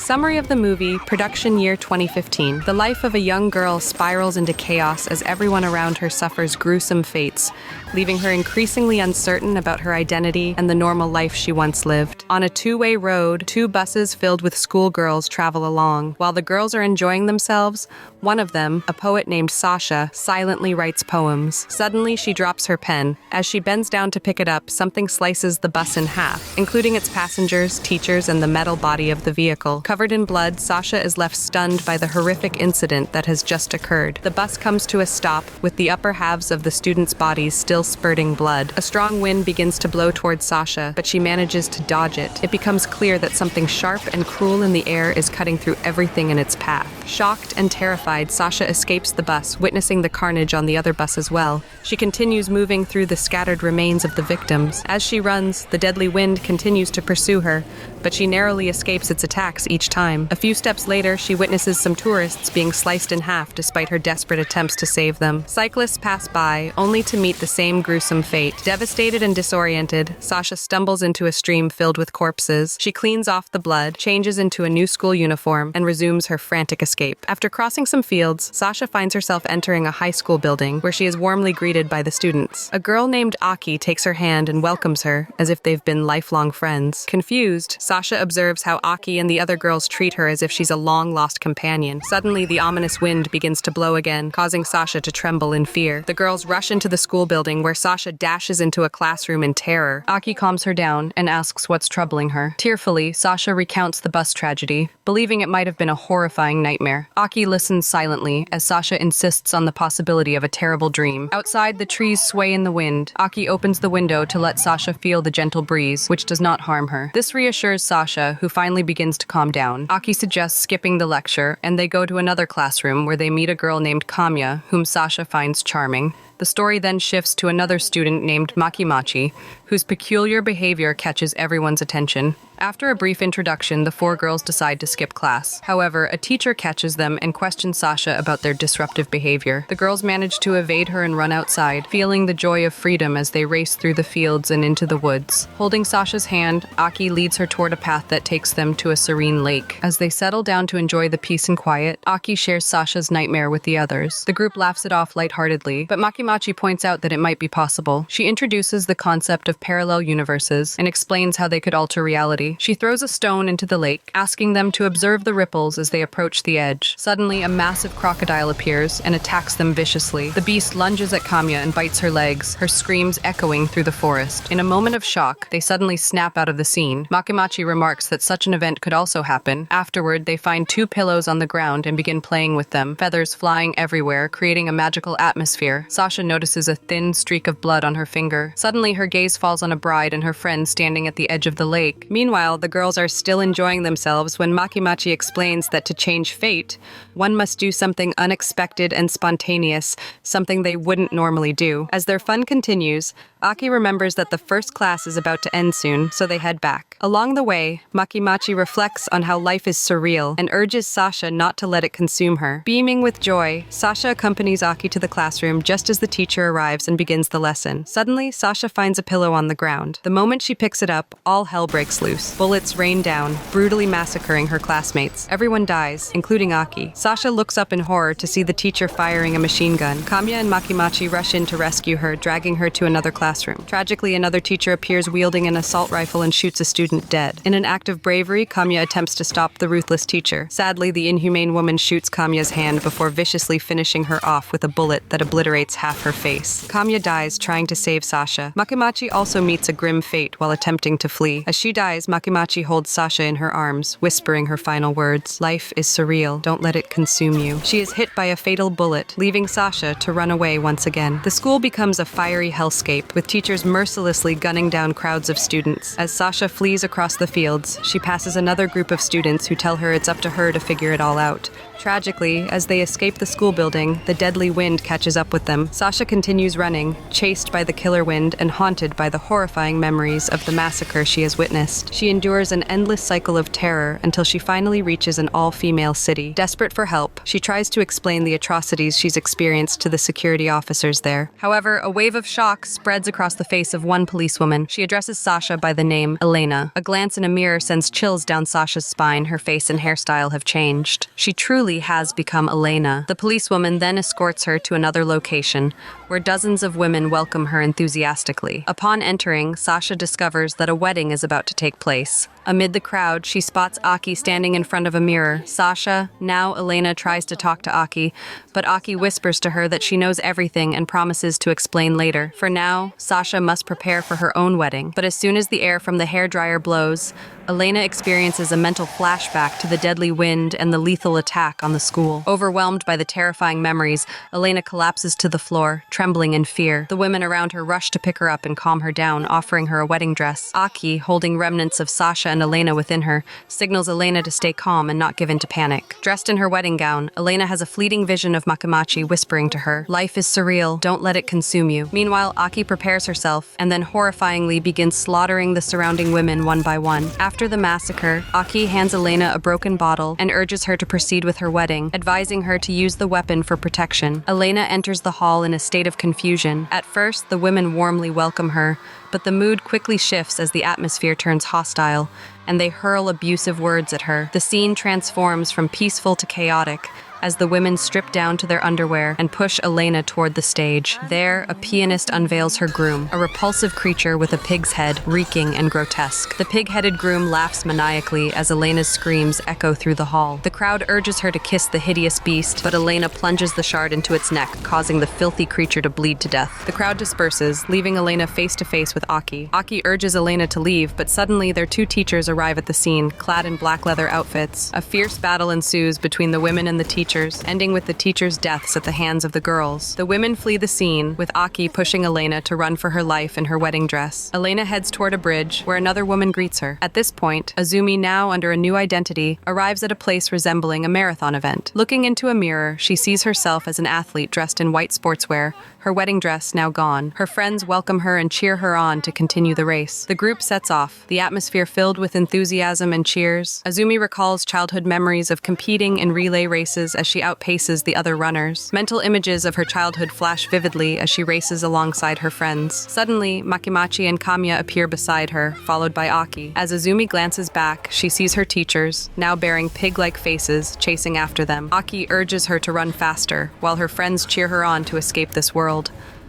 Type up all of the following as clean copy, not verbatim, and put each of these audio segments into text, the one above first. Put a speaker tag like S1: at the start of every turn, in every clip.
S1: Summary of the movie, production year 2015. The life of a young girl spirals into chaos as everyone around her suffers gruesome fates, leaving her increasingly uncertain about her identity and the normal life she once lived. On a two-way road, two buses filled with schoolgirls travel along. While the girls are enjoying themselves, one of them, a poet named Sasha, silently writes poems. Suddenly, she drops her pen. As she bends down to pick it up, something slices the bus in half, including its passengers, teachers, and the metal body of the vehicle. Covered in blood, Sasha is left stunned by the horrific incident that has just occurred. The bus comes to a stop, with the upper halves of the students' bodies still spurting blood. A strong wind begins to blow towards Sasha, but she manages to dodge it. It becomes clear that something sharp and cruel in the air is cutting through everything in its path. Shocked and terrified, Sasha escapes the bus, witnessing the carnage on the other bus as well. She continues moving through the scattered remains of the victims. As she runs, the deadly wind continues to pursue her, but she narrowly escapes its attacks each time. A few steps later, she witnesses some tourists being sliced in half despite her desperate attempts to save them. Cyclists pass by, only to meet the same gruesome fate. Devastated and disoriented, Sasha stumbles into a stream filled with corpses. She cleans off the blood, changes into a new school uniform, and resumes her frantic escape. After crossing some fields, Sasha finds herself entering a high school building where she is warmly greeted by the students. A girl named Aki takes her hand and welcomes her, as if they've been lifelong friends. Confused, Sasha observes how Aki and the other girls treat her as if she's a long-lost companion. Suddenly, the ominous wind begins to blow again, causing Sasha to tremble in fear. The girls rush into the school building where Sasha dashes into a classroom in terror. Aki calms her down and asks what's troubling her. Tearfully, Sasha recounts the bus tragedy, believing it might have been a horrifying nightmare. Aki listens silently as Sasha insists on the possibility of a terrible dream. Outside, the trees sway in the wind. Aki opens the window to let Sasha feel the gentle breeze, which does not harm her. This reassures Sasha, who finally begins to calm down. Aki suggests skipping the lecture, and they go to another classroom where they meet a girl named Kamya, whom Sasha finds charming. The story then shifts to another student named Makimachi, whose peculiar behavior catches everyone's attention. After a brief introduction, the four girls decide to skip class. However, a teacher catches them and questions Sasha about their disruptive behavior. The girls manage to evade her and run outside, feeling the joy of freedom as they race through the fields and into the woods. Holding Sasha's hand, Aki leads her toward a path that takes them to a serene lake. As they settle down to enjoy the peace and quiet, Aki shares Sasha's nightmare with the others. The group laughs it off lightheartedly, but Makimachi points out that it might be possible. She introduces the concept of parallel universes and explains how they could alter reality. She throws a stone into the lake, asking them to observe the ripples as they approach the edge. Suddenly, a massive crocodile appears and attacks them viciously. The beast lunges at Kamya and bites her legs, her screams echoing through the forest. In a moment of shock, they suddenly snap out of the scene. Makimachi remarks that such an event could also happen. Afterward, they find two pillows on the ground and begin playing with them, feathers flying everywhere, creating a magical atmosphere. Sasha notices a thin streak of blood on her finger. Suddenly, her gaze falls on a bride and her friend standing at the edge of the lake. Meanwhile, the girls are still enjoying themselves when Makimachi explains that to change fate, one must do something unexpected and spontaneous, something they wouldn't normally do. As their fun continues, Aki remembers that the first class is about to end soon, so they head back. Along the way, Makimachi reflects on how life is surreal and urges Sasha not to let it consume her. Beaming with joy, Sasha accompanies Aki to the classroom just as the teacher arrives and begins the lesson. Suddenly, Sasha finds a pillow on the ground. The moment she picks it up, all hell breaks loose. Bullets rain down, brutally massacring her classmates. Everyone dies, including Aki. Sasha looks up in horror to see the teacher firing a machine gun. Kamya and Makimachi rush in to rescue her, dragging her to another classroom. Tragically, another teacher appears wielding an assault rifle and shoots a student dead. In an act of bravery, Kamya attempts to stop the ruthless teacher. Sadly, the inhumane woman shoots Kamya's hand before viciously finishing her off with a bullet that obliterates half her face. Kamya dies trying to save Sasha. Makimachi also meets a grim fate while attempting to flee. As she dies, Makimachi holds Sasha in her arms, whispering her final words. Life is surreal. Don't let it consume you. She is hit by a fatal bullet, leaving Sasha to run away once again. The school becomes a fiery hellscape, with teachers mercilessly gunning down crowds of students. As Sasha flees across the fields, she passes another group of students who tell her it's up to her to figure it all out. Tragically, as they escape the school building, the deadly wind catches up with them. Sasha continues running, chased by the killer wind and haunted by the horrifying memories of the massacre she has witnessed. She endures an endless cycle of terror until she finally reaches an all-female city. Desperate for help, she tries to explain the atrocities she's experienced to the security officers there. However, a wave of shock spreads across the face of one policewoman. She addresses Sasha by the name Elena Elena. A glance in a mirror sends chills down Sasha's spine. Her face and hairstyle have changed. She truly has become Elena. The policewoman then escorts her to another location, where dozens of women welcome her enthusiastically. Upon entering, Sasha discovers that a wedding is about to take place. Amid the crowd, she spots Aki standing in front of a mirror. Sasha, now Elena, tries to talk to Aki, but Aki whispers to her that she knows everything and promises to explain later. For now, Sasha must prepare for her own wedding. But as soon as the air from the hairdryer blows, Elena experiences a mental flashback to the deadly wind and the lethal attack on the school. Overwhelmed by the terrifying memories, Elena collapses to the floor, trembling in fear. The women around her rush to pick her up and calm her down, offering her a wedding dress. Aki, holding remnants of Sasha and Elena within her, signals Elena to stay calm and not give in to panic. Dressed in her wedding gown, Elena has a fleeting vision of Makamachi whispering to her, "Life is surreal, don't let it consume you." Meanwhile, Aki prepares herself and then horrifyingly begins slaughtering the surrounding women one by one. After the massacre, Aki hands Elena a broken bottle and urges her to proceed with her wedding, advising her to use the weapon for protection. Elena enters the hall in a state of confusion. At first, the women warmly welcome her, but the mood quickly shifts as the atmosphere turns hostile, and they hurl abusive words at her. The scene transforms from peaceful to chaotic, as the women strip down to their underwear and push Elena toward the stage. There, a pianist unveils her groom, a repulsive creature with a pig's head, reeking and grotesque. The pig-headed groom laughs maniacally as Elena's screams echo through the hall. The crowd urges her to kiss the hideous beast, but Elena plunges the shard into its neck, causing the filthy creature to bleed to death. The crowd disperses, leaving Elena face-to-face with Aki. Aki urges Elena to leave, but suddenly their two teachers arrive at the scene, clad in black leather outfits. A fierce battle ensues between the women and the teachers, ending with the teachers' deaths at the hands of the girls. The women flee the scene, with Aki pushing Elena to run for her life in her wedding dress. Elena heads toward a bridge, where another woman greets her. At this point, Azumi, now under a new identity, arrives at a place resembling a marathon event. Looking into a mirror, she sees herself as an athlete dressed in white sportswear, her wedding dress now gone. Her friends welcome her and cheer her on to continue the race. The group sets off, the atmosphere filled with enthusiasm and cheers. Azumi recalls childhood memories of competing in relay races as she outpaces the other runners. Mental images of her childhood flash vividly as she races alongside her friends. Suddenly, Makimachi and Kamiya appear beside her, followed by Aki. As Azumi glances back, she sees her teachers, now bearing pig-like faces, chasing after them. Aki urges her to run faster, while her friends cheer her on to escape this world.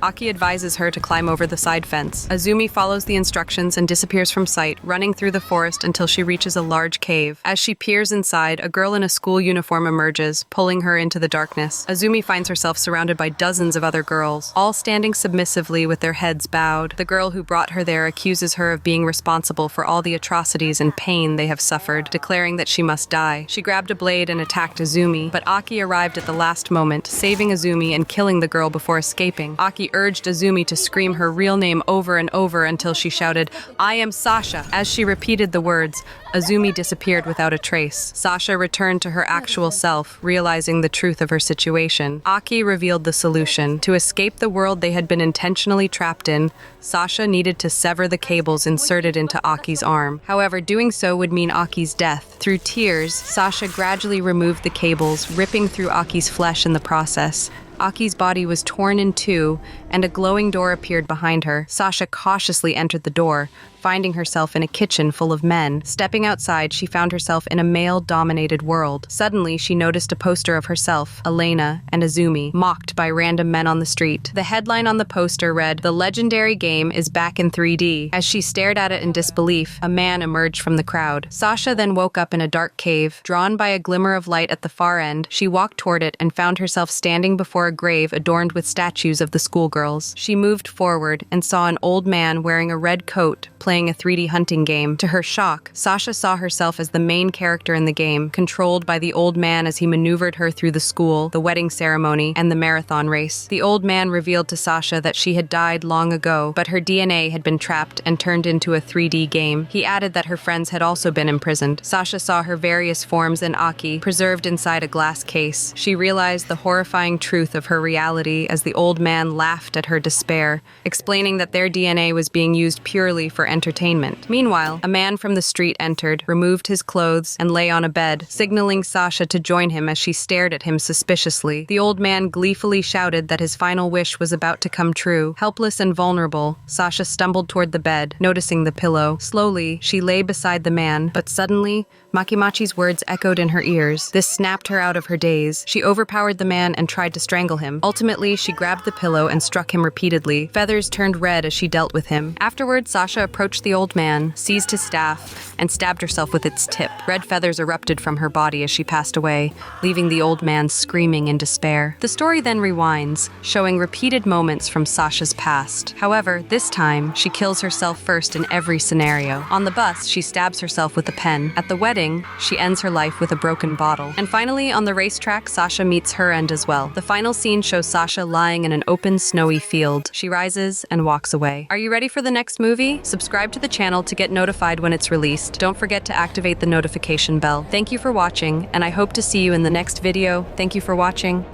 S1: Aki advises her to climb over the side fence. Azumi follows the instructions and disappears from sight, running through the forest until she reaches a large cave. As she peers inside, a girl in a school uniform emerges, pulling her into the darkness. Azumi finds herself surrounded by dozens of other girls, all standing submissively with their heads bowed. The girl who brought her there accuses her of being responsible for all the atrocities and pain they have suffered, declaring that she must die. She grabbed a blade and attacked Azumi, but Aki arrived at the last moment, saving Azumi and killing the girl before escaping. Aki urged Azumi to scream her real name over and over until she shouted, "I am Sasha." As she repeated the words, Azumi disappeared without a trace. Sasha returned to her actual self, realizing the truth of her situation. Aki revealed the solution. To escape the world they had been intentionally trapped in, Sasha needed to sever the cables inserted into Aki's arm. However, doing so would mean Aki's death. Through tears, Sasha gradually removed the cables, ripping through Aki's flesh in the process. Aki's body was torn in two, and a glowing door appeared behind her. Sasha cautiously entered the door, finding herself in a kitchen full of men. Stepping outside, she found herself in a male-dominated world. Suddenly, she noticed a poster of herself, Elena, and Azumi, mocked by random men on the street. The headline on the poster read, "The legendary game is back in 3D." As she stared at it in disbelief, a man emerged from the crowd. Sasha then woke up in a dark cave. Drawn by a glimmer of light at the far end, she walked toward it and found herself standing before a grave adorned with statues of the schoolgirls. She moved forward and saw an old man wearing a red coat, playing a 3D hunting game. To her shock, Sasha saw herself as the main character in the game, controlled by the old man as he maneuvered her through the school, the wedding ceremony, and the marathon race. The old man revealed to Sasha that she had died long ago, but her DNA had been trapped and turned into a 3D game. He added that her friends had also been imprisoned. Sasha saw her various forms in Aki, preserved inside a glass case. She realized the horrifying truth of her reality as the old man laughed at her despair, explaining that their DNA was being used purely for entertainment. Meanwhile, a man from the street entered, removed his clothes, and lay on a bed, signaling Sasha to join him as she stared at him suspiciously. The old man gleefully shouted that his final wish was about to come true. Helpless and vulnerable, Sasha stumbled toward the bed, noticing the pillow. Slowly, she lay beside the man, but suddenly, Makimachi's words echoed in her ears. This snapped her out of her daze. She overpowered the man and tried to strangle him. Ultimately, she grabbed the pillow and struck him repeatedly. Feathers turned red as she dealt with him. Afterward, Sasha approached the old man, seized his staff, and stabbed herself with its tip. Red feathers erupted from her body as she passed away, leaving the old man screaming in despair. The story then rewinds, showing repeated moments from Sasha's past. However, this time, she kills herself first in every scenario. On the bus, she stabs herself with a pen. At the wedding, she ends her life with a broken bottle. And finally, on the racetrack, Sasha meets her end as well. The final scene shows Sasha lying in an open, snowy field. She rises and walks away. Are you ready for the next movie? Subscribe to the channel to get notified when it's released. Don't forget to activate the notification bell. Thank you for watching, and I hope to see you in the next video. Thank you for watching.